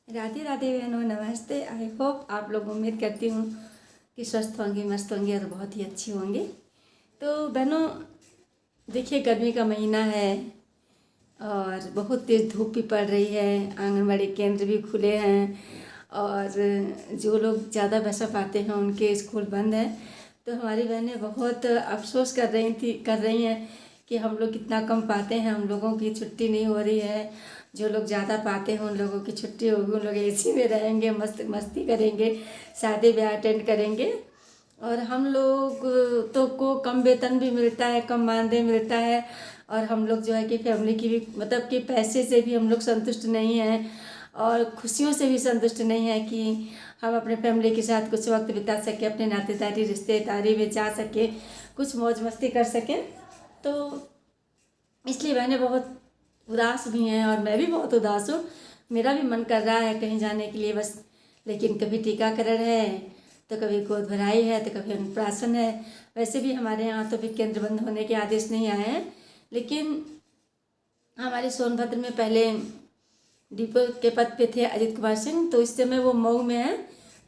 राधे राधे बहनों, नमस्ते। I hope आप लोग, उम्मीद करती हूँ कि स्वस्थ होंगी, मस्त होंगी और बहुत ही अच्छी होंगी। तो बहनों देखिए, गर्मी का महीना है और बहुत तेज़ धूप भी पड़ रही है। आंगनबाड़ी केंद्र भी खुले हैं और जो लोग ज़्यादा पैसा पाते हैं उनके स्कूल बंद हैं। तो हमारी बहनें बहुत अफसोस कर रही हैं कि हम लोग कितना कम पाते हैं, हम लोगों की छुट्टी नहीं हो रही है। जो लोग ज़्यादा पाते हैं उन लोगों की छुट्टी होगी, उन लोग एसी में रहेंगे, मस्ती करेंगे, शादी ब्याह अटेंड करेंगे। और हम लोग तो को कम वेतन भी मिलता है, कम मानदेय मिलता है और हम लोग जो है कि फैमिली की भी मतलब कि पैसे से भी हम लोग संतुष्ट नहीं हैं और खुशियों से भी संतुष्ट नहीं है कि हम अपने फैमिली के साथ कुछ वक्त बिता सकें, अपने नातेदारी रिश्तेदारी में जा सकें, कुछ मौज मस्ती कर सकें। तो इसलिए बहनें बहुत उदास भी हैं और मैं भी बहुत उदास हूँ। मेरा भी मन कर रहा है कहीं जाने के लिए बस, लेकिन कभी टीकाकरण है तो कभी गोद भराई है तो कभी अन्नप्राशन है। वैसे भी हमारे यहाँ तो भी केंद्र बंद होने के आदेश नहीं आए हैं, लेकिन हमारे सोनभद्र में पहले डीपो के पद पे थे अजित कुमार सिंह, तो इस समय वो मऊ में है।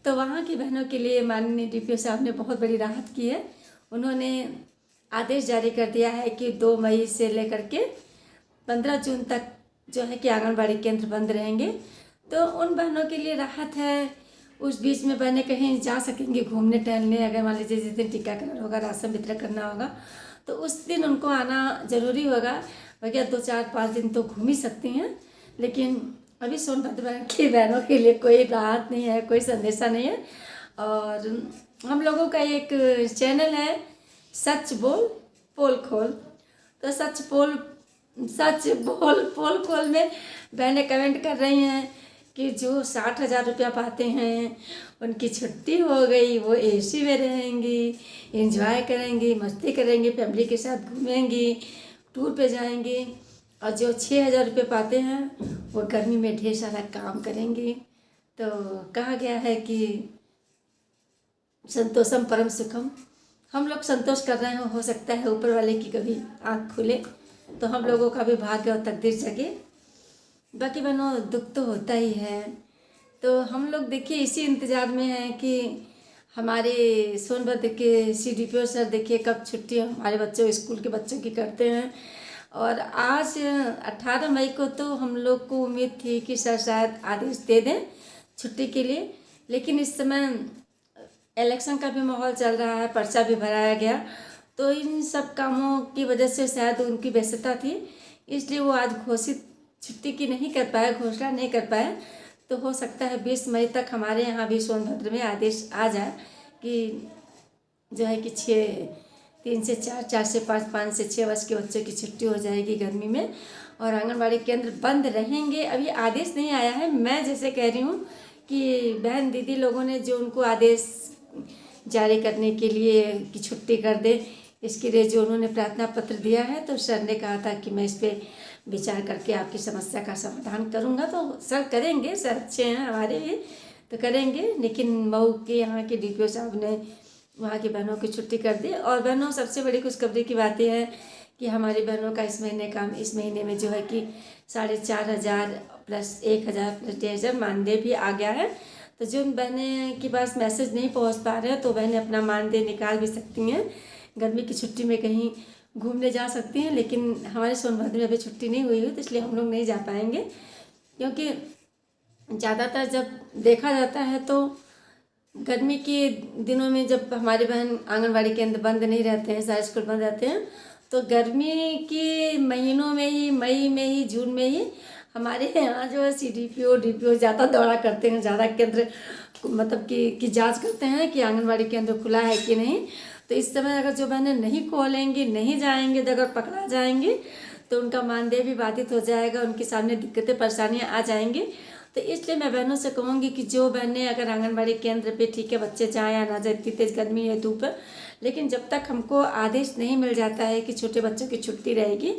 तो वहाँ की बहनों के लिए माननीय डीपीओ साहब ने बहुत बड़ी राहत की है। उन्होंने आदेश जारी कर दिया है कि 2 मई से लेकर के 15 जून तक जो है कि आंगनबाड़ी केंद्र बंद रहेंगे। तो उन बहनों के लिए राहत है। उस बीच में बहनें कहीं जा सकेंगी घूमने टहलने। अगर मान लीजिए जिस दिन टीकाकरण होगा, राशन वितरण करना होगा, तो उस दिन उनको आना ज़रूरी होगा। वगैरह 2-4-5 दिन तो घूम ही सकती हैं, लेकिन अभी सोनभद्र की बहनों के लिए कोई राहत नहीं है, कोई संदेशा नहीं है। और हम लोगों का एक चैनल है सच बोल पोल खोल, तो सच बोल पोल खोल में बहनें कमेंट कर रही हैं कि जो 60,000 रुपया पाते हैं उनकी छुट्टी हो गई, वो एसी में रहेंगी, एंजॉय करेंगी, मस्ती करेंगी, फैमिली के साथ घूमेंगी, टूर पे जाएंगी। और जो 6,000 रुपये पाते हैं वो गर्मी में ढेर सारा काम करेंगी। तो कहा गया है कि संतोषम परम सुखम। हम लोग संतोष कर रहे हो सकता है ऊपर वाले की कभी आँख खुले तो हम लोगों का भी भाग्य और तकदीर जगे। बाकी बहनों दुख तो होता ही है। तो हम लोग देखिए इसी इंतज़ार में हैं कि हमारे सोनभद्र के CDPO सर देखिए कब छुट्टी हमारे बच्चों, स्कूल के बच्चों की करते हैं। और आज 18 मई को तो हम लोग को उम्मीद थी कि सर शायद आदेश दे दें छुट्टी के लिए, लेकिन इस समय इलेक्शन का भी माहौल चल रहा है, पर्चा भी भराया गया, तो इन सब कामों की वजह से शायद उनकी व्यस्तता थी, इसलिए वो आज घोषित छुट्टी की नहीं कर पाए, घोषणा नहीं कर पाए। तो हो सकता है 20 मई तक हमारे यहाँ भी सोनभद्र में आदेश आ जाए कि जो है कि 3 से 4, 4 से 5, 5 से 6 वर्ष के बच्चों की छुट्टी हो जाएगी गर्मी में और आंगनबाड़ी केंद्र बंद रहेंगे। अभी आदेश नहीं आया है। मैं जैसे कह रही हूँ कि बहन दीदी लोगों ने जो उनको आदेश जारी करने के लिए कि छुट्टी कर दे, इसके लिए जो उन्होंने प्रार्थना पत्र दिया है, तो सर ने कहा था कि मैं इस पर विचार करके आपकी समस्या का समाधान करूँगा। तो सर करेंगे, सर अच्छे हैं हमारे भी, तो करेंगे। लेकिन मऊ के यहाँ के DPO साहब ने वहाँ की बहनों की छुट्टी कर दी। और बहनों सबसे बड़ी खुशखबरी की बात यह है कि हमारी बहनों का इस महीने में जो है कि 4,500 प्लस 1,000 प्लस 1,500 मानदेय भी आ गया है। तो जिन बहनें के पास मैसेज नहीं पहुँच पा रहे हैं तो बहनें अपना मानदेय निकाल भी सकती हैं, गर्मी की छुट्टी में कहीं घूमने जा सकती हैं। लेकिन हमारे सोनभद्र में अभी छुट्टी नहीं हुई है, तो इसलिए हम लोग नहीं जा पाएंगे, क्योंकि ज़्यादातर जब देखा जाता है तो गर्मी के दिनों में जब हमारे बहन आंगनबाड़ी केंद्र बंद नहीं रहते हैं, सारे स्कूल बंद रहते हैं, तो गर्मी के महीनों में ही, मई में ही, जून में ही हमारे यहाँ जो है CDPO DPO ज़्यादा दौड़ा करते हैं, ज़्यादा केंद्र मतलब कि जांच करते हैं कि आंगनबाड़ी केंद्र खुला है कि नहीं। तो इस समय अगर जो बहनें नहीं खोलेंगी, नहीं जाएंगे, तो अगर पकड़ा जाएंगे तो उनका मानदेय भी बाधित हो जाएगा, उनके सामने दिक्कतें परेशानियाँ आ जाएंगी। तो इसलिए मैं बहनों से कहूँगी कि जो बहनें अगर आंगनबाड़ी केंद्र पे ठीक है बच्चे जाएँ या ना जाए, इतनी तेज़ गर्मी है, धूप है, लेकिन जब तक हमको आदेश नहीं मिल जाता है कि छोटे बच्चों की छुट्टी रहेगी,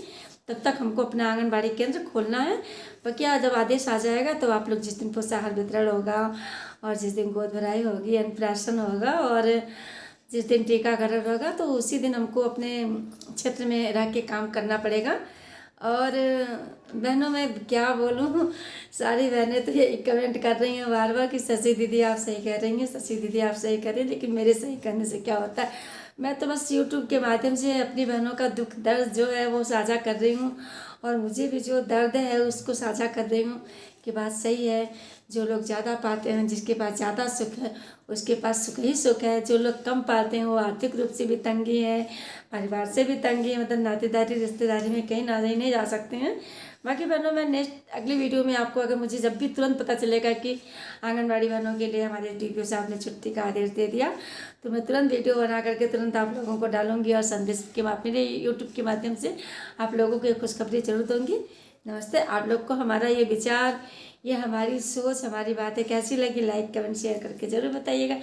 तब तक हमको अपना आंगनबाड़ी केंद्र खोलना है। बाकी जब आदेश आ जाएगा तो आप लोग जिस दिन पोषाहार वितरण होगा और जिस दिन गोद भराई होगी, अन्नप्राशन होगा और जिस दिन टीकाकरण होगा, तो उसी दिन हमको अपने क्षेत्र में रह के काम करना पड़ेगा। और बहनों मैं क्या बोलूँ, सारी बहनें तो यही कमेंट कर रही हैं बार बार कि शशि दीदी आप सही कह रही हैं, शशि दीदी आप सही कह रही हैं, लेकिन मेरे सही करने से क्या होता है। मैं तो बस यूट्यूब के माध्यम से अपनी बहनों का दुख दर्द जो है वो साझा कर रही हूँ, और मुझे भी जो दर्द है उसको साझा कर रही हूँ कि बात सही है। जो लोग ज़्यादा पाते हैं, जिसके पास ज़्यादा सुख है उसके पास सुख ही सुख है। जो लोग कम पाते हैं वो आर्थिक रूप से भी तंगी है, परिवार से भी तंगी है, मतलब नातेदारी रिश्तेदारी में कहीं नहीं जा सकते हैं। बाकी बहनों मैं नेक्स्ट अगली वीडियो में आपको, अगर मुझे जब भी तुरंत पता चलेगा कि आंगनबाड़ी बहनों के लिए हमारे DPO साहब ने छुट्टी का आदेश दे दिया, तो मैं तुरंत वीडियो बना करके तुरंत आप लोगों को डालूंगी, और संदेश के मेरे यूट्यूब के माध्यम से आप लोगों को खुशखबरी जरूर दूंगी। नमस्ते। आप लोग को हमारा ये विचार, ये हमारी सोच, हमारी बातें कैसी लगी, लाइक कमेंट शेयर करके ज़रूर बताइएगा।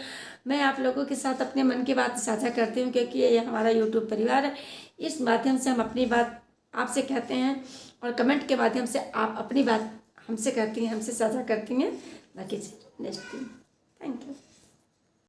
मैं आप लोगों के साथ अपने मन की बात साझा करती हूँ, क्योंकि ये हमारा यूट्यूब परिवार है। इस माध्यम से हम अपनी बात आपसे कहते हैं, और कमेंट के माध्यम से आप अपनी बात हमसे कहती हैं, हमसे साझा करती हैं। बाकी नेक्स्ट दिन।